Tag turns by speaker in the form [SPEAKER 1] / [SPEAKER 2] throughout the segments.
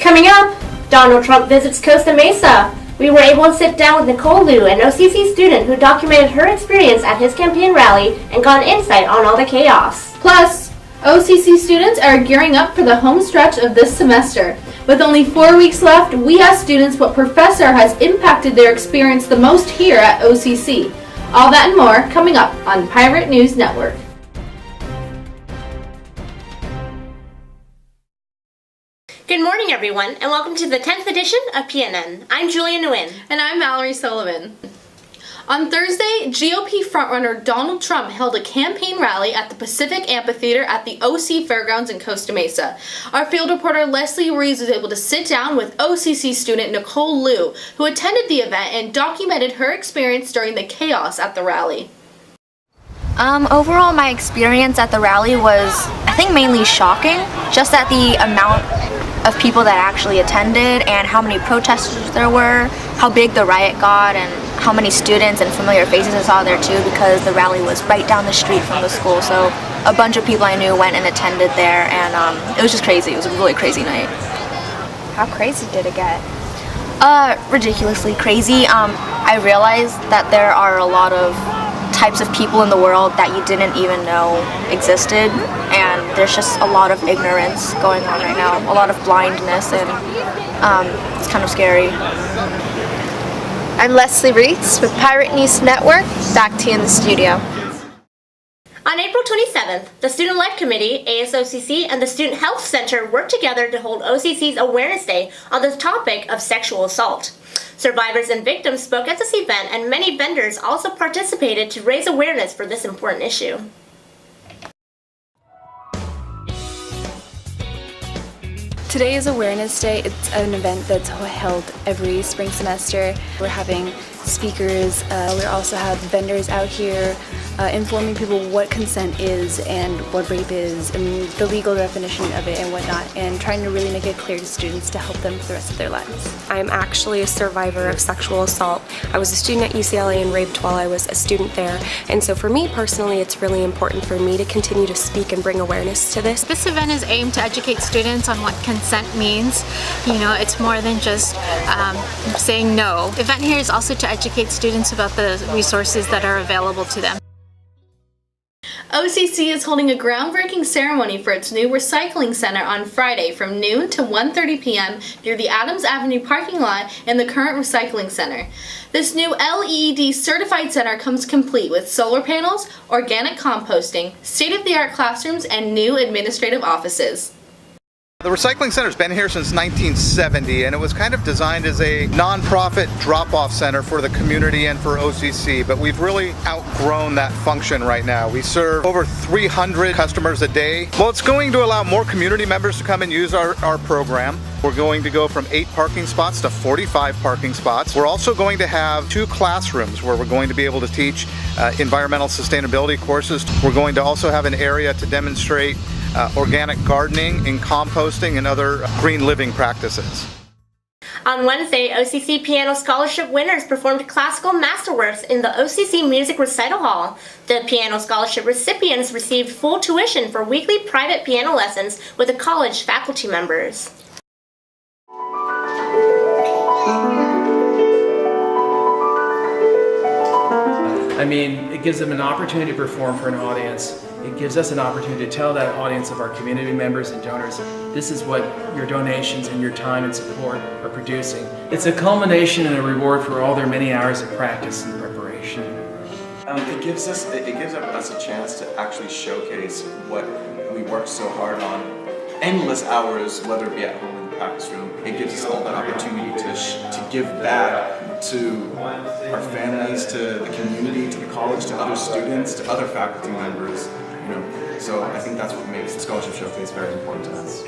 [SPEAKER 1] Coming up, Donald Trump visits Costa Mesa. We were able to sit down with Nicole Liu, an OCC student who documented her experience at his campaign rally and got an insight on all the chaos.
[SPEAKER 2] Plus, OCC students are gearing up for the home stretch of this semester. With only 4 weeks left, we asked students what professor has impacted their experience the most here at OCC. All that and more coming up on Pirate News Network.
[SPEAKER 1] Good morning, everyone, and welcome to the 10th edition of PNN. I'm Julia Nguyen.
[SPEAKER 2] And I'm Mallory Sullivan. On Thursday, GOP frontrunner Donald Trump held a campaign rally at the Pacific Amphitheater at the OC Fairgrounds in Costa Mesa. Our field reporter Leslie Reeves was able to sit down with OCC student Nicole Liu, who attended the event and documented her experience during the chaos at the rally.
[SPEAKER 3] Overall, my experience at the rally was, I think, mainly shocking, just at the amount of people that actually attended and how many protesters there were, how big the riot got, and how many students and familiar faces I saw there too, because the rally was right down the street from the school. So a bunch of people I knew went and attended there, and it was just crazy. It was a really crazy night.
[SPEAKER 4] How crazy did it get?
[SPEAKER 3] Ridiculously crazy. I realized that there are a lot of types of people in the world that you didn't even know existed, and there's just a lot of ignorance going on right now, a lot of blindness, and it's kind of scary.
[SPEAKER 4] I'm Leslie Reeves with Pirate News Network. Back to you in the studio.
[SPEAKER 1] On April 27th, the Student Life Committee, ASOCC, and the Student Health Center worked together to hold OCC's Awareness Day on the topic of sexual assault. Survivors and victims spoke at this event, and many vendors also participated to raise awareness for this important issue.
[SPEAKER 5] Today is Awareness Day. It's an event that's held every spring semester. We're having speakers. We also have vendors out here informing people what consent is and what rape is and the legal definition of it and whatnot, and trying to really make it clear to students to help them for the rest of their lives.
[SPEAKER 6] I'm actually a survivor of sexual assault. I was a student at UCLA and raped while I was a student there, and so for me personally it's really important for me to continue to speak and bring awareness to this.
[SPEAKER 7] This event is aimed to educate students on what consent means. You know, it's more than just saying no. The event here is also to educate students about the resources that are available to them.
[SPEAKER 2] OCC is holding a groundbreaking ceremony for its new recycling center on Friday from noon to 1:30 p.m. near the Adams Avenue parking lot in the current recycling center. This new LEED certified center comes complete with solar panels, organic composting, state-of-the-art classrooms, and new administrative offices.
[SPEAKER 8] The Recycling Center's been here since 1970, and it was kind of designed as a non-profit drop-off center for the community and for OCC, but we've really outgrown that function right now. We serve over 300 customers a day. Well, it's going to allow more community members to come and use our program. We're going to go from 8 parking spots to 45 parking spots. We're also going to have 2 classrooms where we're going to be able to teach environmental sustainability courses. We're going to also have an area to demonstrate organic gardening and composting and other green living practices.
[SPEAKER 1] On Wednesday, OCC Piano Scholarship winners performed classical masterworks in the OCC Music Recital Hall. The Piano Scholarship recipients received full tuition for weekly private piano lessons with the college faculty members.
[SPEAKER 9] I mean, it gives them an opportunity to perform for an audience. It gives us an opportunity to tell that audience of our community members and donors, this is what your donations and your time and support are producing. It's a culmination and a reward for all their many hours of practice and preparation.
[SPEAKER 10] It gives us a chance to actually showcase what we worked so hard on. Endless hours, whether it be at home in the practice room. It gives us all that opportunity to give back to our families, to the community, to the college, to other students, to other faculty members. You know, so I think that's what makes the Scholarship Showcase very important to us.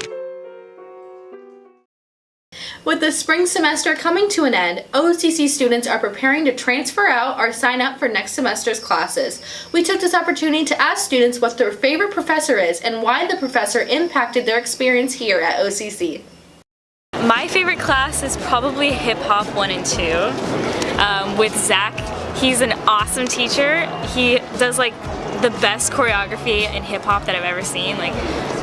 [SPEAKER 2] With the spring semester coming to an end, OCC students are preparing to transfer out or sign up for next semester's classes. We took this opportunity to ask students what their favorite professor is and why the professor impacted their experience here at OCC.
[SPEAKER 11] My favorite class is probably Hip Hop 1 and 2 with Zach. He's an awesome teacher. He does like the best choreography in hip hop that I've ever seen. Like,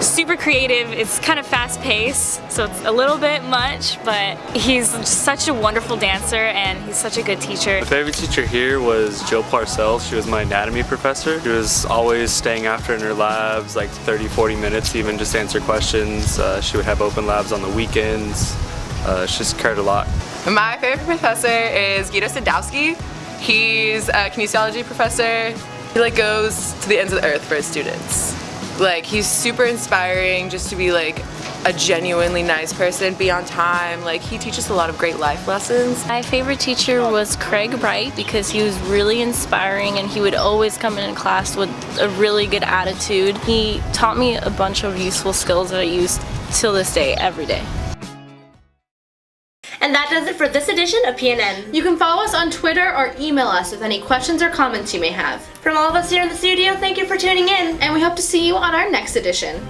[SPEAKER 11] super creative. It's kind of fast paced, so it's a little bit much, but he's such a wonderful dancer and he's such a good teacher.
[SPEAKER 12] My favorite teacher here was Jill Parcells. She was my anatomy professor. She was always staying after in her labs, like 30-40 minutes even, just to answer questions. She would have open labs on the weekends. She just cared a lot.
[SPEAKER 13] My favorite professor is Guido Sadowski. He's a kinesiology professor. He like goes to the ends of the earth for his students. Like, he's super inspiring just to be like a genuinely nice person, be on time. Like, he teaches a lot of great life lessons.
[SPEAKER 14] My favorite teacher was Craig Bright because he was really inspiring and he would always come in class with a really good attitude. He taught me a bunch of useful skills that I use till this day, every day.
[SPEAKER 1] And that does it for this edition of PNN.
[SPEAKER 2] You can follow us on Twitter or email us with any questions or comments you may have.
[SPEAKER 1] From all of us here in the studio, thank you for tuning in.
[SPEAKER 2] And we hope to see you on our next edition.